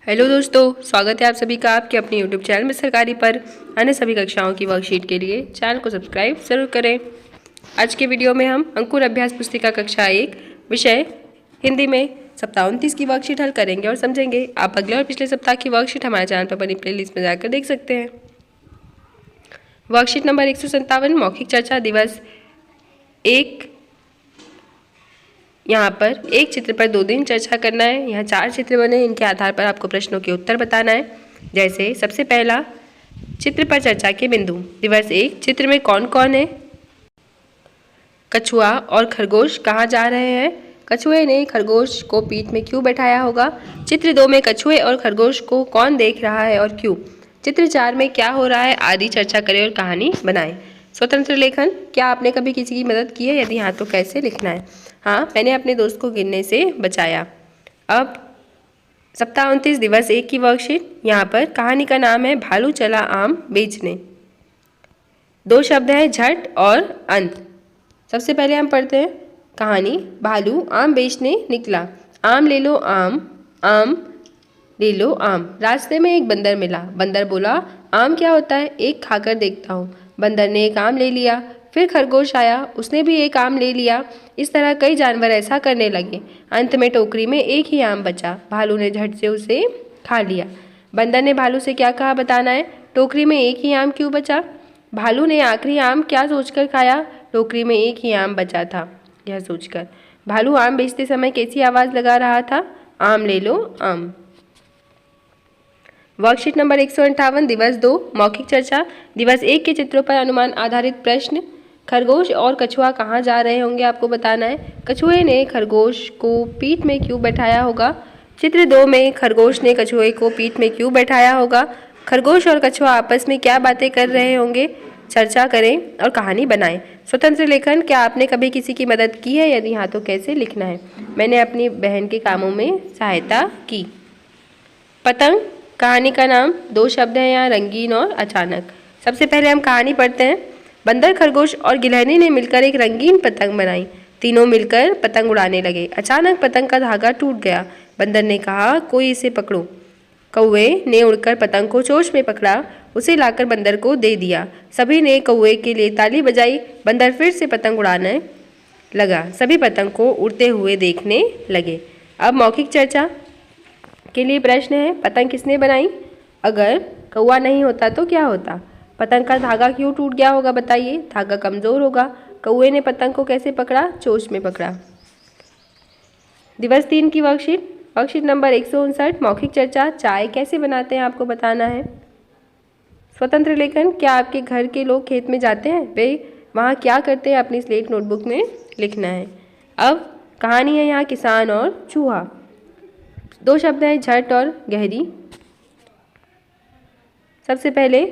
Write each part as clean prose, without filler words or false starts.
Hello दोस्तों, स्वागत है आप सभी का आपके अपने यूट्यूब चैनल में सरकारी पर अन्य सभी कक्षाओं की वर्कशीट के लिए चैनल को सब्सक्राइब जरूर करें। आज के वीडियो में हम अंकुर अभ्यास पुस्तिका कक्षा 1 विषय हिंदी में सप्ताह 29 की वर्कशीट हल करेंगे और समझेंगे। आप अगले और पिछले सप्ताह की वर्कशीट हमारे चैनल पर बनी प्लेलिस्ट में जाकर देख सकते हैं। वर्कशीट नंबर 157 मौखिक चर्चा दिवस 1। यहाँ पर एक चित्र पर 2 दिन चर्चा करना है। यहाँ 4 चित्र बने, इनके आधार पर आपको प्रश्नों के उत्तर बताना है। जैसे सबसे पहला चित्र पर चर्चा के बिंदु। दिवस 1 चित्र में कौन कौन है? कछुआ और खरगोश कहाँ जा रहे हैं? कछुए ने खरगोश को पीठ में क्यों बैठाया होगा? चित्र 2 में कछुए और खरगोश को कौन देख रहा है और क्यों? चित्र 4 में क्या हो रहा है आदि चर्चा करें और कहानी बनाएं। स्वतंत्र लेखन। क्या आपने कभी किसी की मदद की है? यदि हाँ तो कैसे लिखना है? हाँ, मैंने अपने दोस्त को गिरने से बचाया। अब सप्ताह 29 दिवस 1 की वर्कशीट। यहाँ पर कहानी का नाम है भालू चला आम बेचने। 2 शब्द हैं झट और अंत। सबसे पहले हम पढ़ते हैं कहानी। भालू आम बेचने निकला। आम ले लो आम, आम ले लो आम। रास्ते में एक बंदर मिला। बंदर बोला आम क्या होता है, एक खाकर देखता हूँ। बंदर ने एक आम ले लिया। फिर खरगोश आया, उसने भी एक आम ले लिया। इस तरह कई जानवर ऐसा करने लगे। अंत में टोकरी में एक ही आम बचा। भालू ने झट से उसे खा लिया। बंदर ने भालू से क्या कहा बताना है। टोकरी में एक ही आम क्यों बचा? भालू ने आखिरी आम क्या सोचकर खाया? टोकरी में एक ही आम बचा था यह सोचकर। भालू आम बेचते समय कैसी आवाज़ लगा रहा था? आम ले लो आम। वर्कशीट नंबर 158 दिवस 2 मौखिक चर्चा। दिवस 1 के चित्रों पर अनुमान आधारित प्रश्न। खरगोश और कछुआ कहाँ जा रहे होंगे आपको बताना है। कछुए ने खरगोश को पीठ में क्यों बैठाया होगा? चित्र 2 में खरगोश ने कछुए को पीठ में क्यों बैठाया होगा? खरगोश और कछुआ आपस में क्या बातें कर रहे होंगे? चर्चा करें और कहानी बनाएं। स्वतंत्र लेखन। क्या आपने कभी किसी की मदद की है? यदि हाँ तो कैसे लिखना है? मैंने अपनी बहन के कामों में सहायता की। पतंग। कहानी का नाम। 2 शब्द हैं यहाँ रंगीन और अचानक। सबसे पहले हम कहानी पढ़ते हैं। बंदर, खरगोश और गिलहरी ने मिलकर एक रंगीन पतंग बनाई। तीनों मिलकर पतंग उड़ाने लगे। अचानक पतंग का धागा टूट गया। बंदर ने कहा कोई इसे पकड़ो। कौवे ने उड़कर पतंग को चोंच में पकड़ा, उसे लाकर बंदर को दे दिया। सभी ने कौवे के लिए ताली बजाई। बंदर फिर से पतंग उड़ाने लगा। सभी पतंग को उड़ते हुए देखने लगे। अब मौखिक चर्चा के लिए प्रश्न है। पतंग किसने बनाई? अगर कौवा नहीं होता तो क्या होता? पतंग का धागा क्यों टूट गया होगा बताइए? धागा कमजोर होगा। कौवे ने पतंग को कैसे पकड़ा? चोंच में पकड़ा। दिवस 3 की वर्कशीट। वर्कशीट नंबर 159 मौखिक चर्चा। चाय कैसे बनाते हैं आपको बताना है। स्वतंत्र लेखन। क्या आपके घर के लोग खेत में जाते हैं? वे वहाँ क्या करते हैं? अपनी स्लेट नोटबुक में लिखना है। अब कहानी है यहाँ किसान और चूहा। 2 शब्द हैं झट और गहरी। सबसे पहले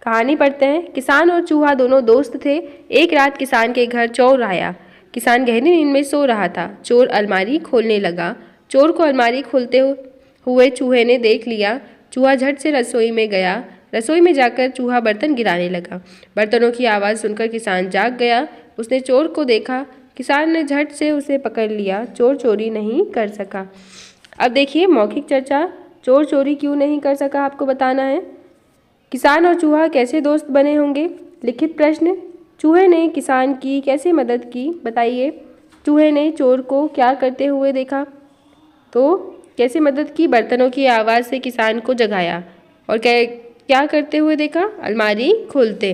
कहानी पढ़ते हैं। किसान और चूहा दोनों दोस्त थे। एक रात किसान के घर चोर आया। किसान गहरी नींद में सो रहा था। चोर अलमारी खोलने लगा। चोर को अलमारी खोलते हुए चूहे ने देख लिया। चूहा झट से रसोई में गया। रसोई में जाकर चूहा बर्तन गिराने लगा। बर्तनों की आवाज़ सुनकर किसान जाग गया। उसने चोर को देखा। किसान ने झट से उसे पकड़ लिया। चोर चोरी नहीं कर सका। अब देखिए मौखिक चर्चा। चोर चोरी क्यों नहीं कर सका आपको बताना है। किसान और चूहा कैसे दोस्त बने होंगे? लिखित प्रश्न। चूहे ने किसान की कैसे मदद की बताइए। चूहे ने चोर को क्या करते हुए देखा तो कैसे मदद की? बर्तनों की आवाज़ से किसान को जगाया। और क्या करते हुए देखा? अलमारी खोलते।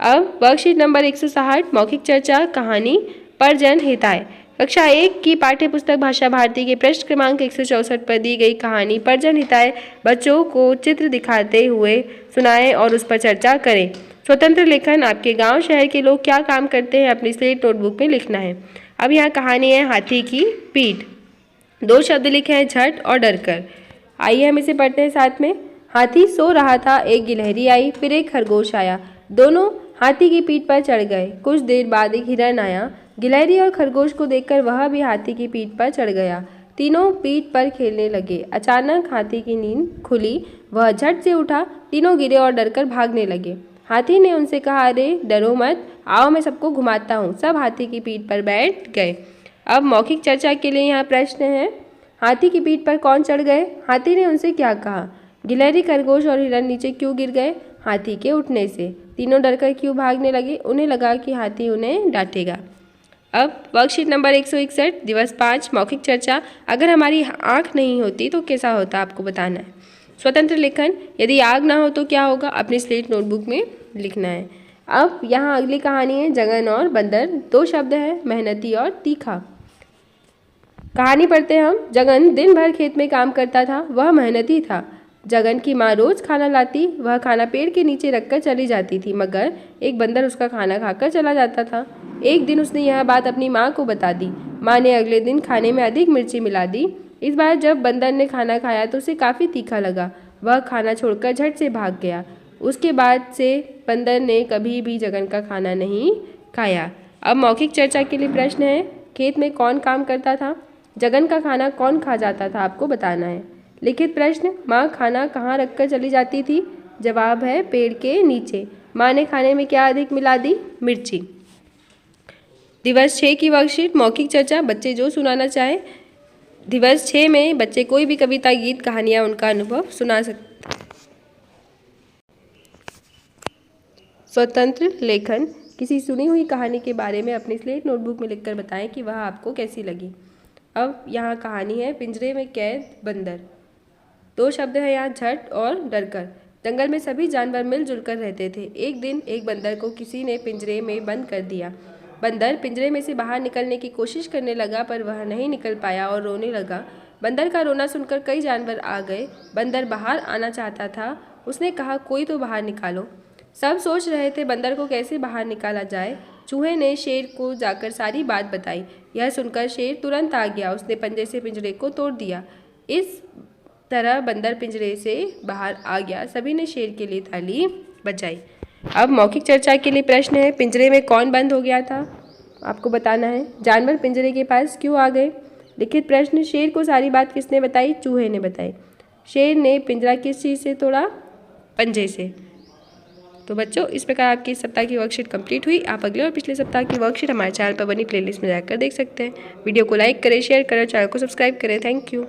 अब वर्कशीट नंबर 160 मौखिक चर्चा। कहानी पर जनहिताय। कक्षा 1 की पाठ्य पुस्तक भाषा भारती के पृष्ठ क्रमांक 164 पर दी गई कहानी पर जनहिताय बच्चों को चित्र दिखाते हुए सुनाएं और उस पर चर्चा करें। स्वतंत्र लेखन। आपके गांव शहर के लोग क्या काम करते हैं? अपनी स्लेट नोटबुक में लिखना है। अब यहाँ कहानी है हाथी की पीठ। 2 शब्द लिखे हैं झट और डरकर। आइए हम इसे पढ़ते हैं साथ में। हाथी सो रहा था, एक गिलहरी आई, फिर एक खरगोश आया। दोनों हाथी की पीठ पर चढ़ गए। कुछ देर बाद एक हिरन आया। गिलहरी और खरगोश को देखकर वह भी हाथी की पीठ पर चढ़ गया। तीनों पीठ पर खेलने लगे। अचानक हाथी की नींद खुली। वह झट से उठा। तीनों गिरे और डरकर भागने लगे। हाथी ने उनसे कहा अरे डरो मत, आओ मैं सबको घुमाता हूँ। सब हाथी की पीठ पर बैठ गए। अब मौखिक चर्चा के लिए यहाँ प्रश्न है। हाथी की पीठ पर कौन चढ़ गए? हाथी ने उनसे क्या कहा? गिलहरी, खरगोश और हिरन नीचे क्यों गिर गए? हाथी के उठने से। तीनों डरकर क्यों भागने लगे? उन्हें लगा कि हाथी उन्हें डांटेगा। अब वर्कशीट नंबर 161 दिवस 5 मौखिक चर्चा। अगर हमारी आँख नहीं होती तो कैसा होता, आपको बताना है। स्वतंत्र लेखन, यदि आग ना हो तो क्या होगा, अपनी स्लेट नोटबुक में लिखना है। अब यहाँ अगली कहानी है जगन और बंदर। दो शब्द है, मेहनती और तीखा। कहानी पढ़ते हैं हम। जगन दिन भर खेत में काम करता था, वह मेहनती था। जगन की माँ रोज खाना लाती, वह खाना पेड़ के नीचे रखकर चली जाती थी, मगर एक बंदर उसका खाना खाकर चला जाता था। एक दिन उसने यह बात अपनी माँ को बता दी। माँ ने अगले दिन खाने में अधिक मिर्ची मिला दी। इस बार जब बंदर ने खाना खाया तो उसे काफ़ी तीखा लगा। वह खाना छोड़कर झट से भाग गया। उसके बाद से बंदर ने कभी भी जगन का खाना नहीं खाया। अब मौखिक चर्चा के लिए प्रश्न है, खेत में कौन काम करता था? जगन का खाना कौन खा जाता था, आपको बताना है। लिखित प्रश्न, माँ खाना कहाँ रखकर चली जाती थी? जवाब है पेड़ के नीचे। माँ ने खाने में क्या अधिक मिला दी? मिर्ची। दिवस 6 की वर्कशीट मौखिक चर्चा। बच्चे जो सुनाना चाहे। दिवस 6 में बच्चे कोई भी कविता, गीत, कहानियाँ, उनका अनुभव सुना सकते। स्वतंत्र लेखन, किसी सुनी हुई कहानी के बारे में अपनी स्लेट नोटबुक में लिखकर बताएं कि वह आपको कैसी लगी। अब यहाँ कहानी है पिंजरे में कैद बंदर। दो शब्द हैं यहाँ, झट और डरकर। जंगल में सभी जानवर मिलजुल कर रहते थे। एक दिन एक बंदर को किसी ने पिंजरे में बंद कर दिया। बंदर पिंजरे में से बाहर निकलने की कोशिश करने लगा, पर वह नहीं निकल पाया और रोने लगा। बंदर का रोना सुनकर कई जानवर आ गए। बंदर बाहर आना चाहता था। उसने कहा, कोई तो बाहर निकालो। सब सोच रहे थे बंदर को कैसे बाहर निकाला जाए। चूहे ने शेर को जाकर सारी बात बताई। यह सुनकर शेर तुरंत आ गया। उसने पंजे से पिंजरे को तोड़ दिया। इस तरह बंदर पिंजरे से बाहर आ गया। सभी ने शेर के लिए ताली बजाई। अब मौखिक चर्चा के लिए प्रश्न है, पिंजरे में कौन बंद हो गया था, आपको बताना है। जानवर पिंजरे के पास क्यों आ गए? लिखित प्रश्न, शेर को सारी बात किसने बताई? चूहे ने बताई। शेर ने पिंजरा किस चीज़ से तोड़ा? पंजे से। तो बच्चों, इस प्रकार आपकी इस सप्ताह की वर्कशीट कंप्लीट हुई। आप अगले और पिछले सप्ताह की वर्कशीट हमारे चैनल पर बनी प्लेलिस्ट में जाकर देख सकते हैं। वीडियो को लाइक करें, शेयर करें, चैनल को सब्सक्राइब करें। Thank you.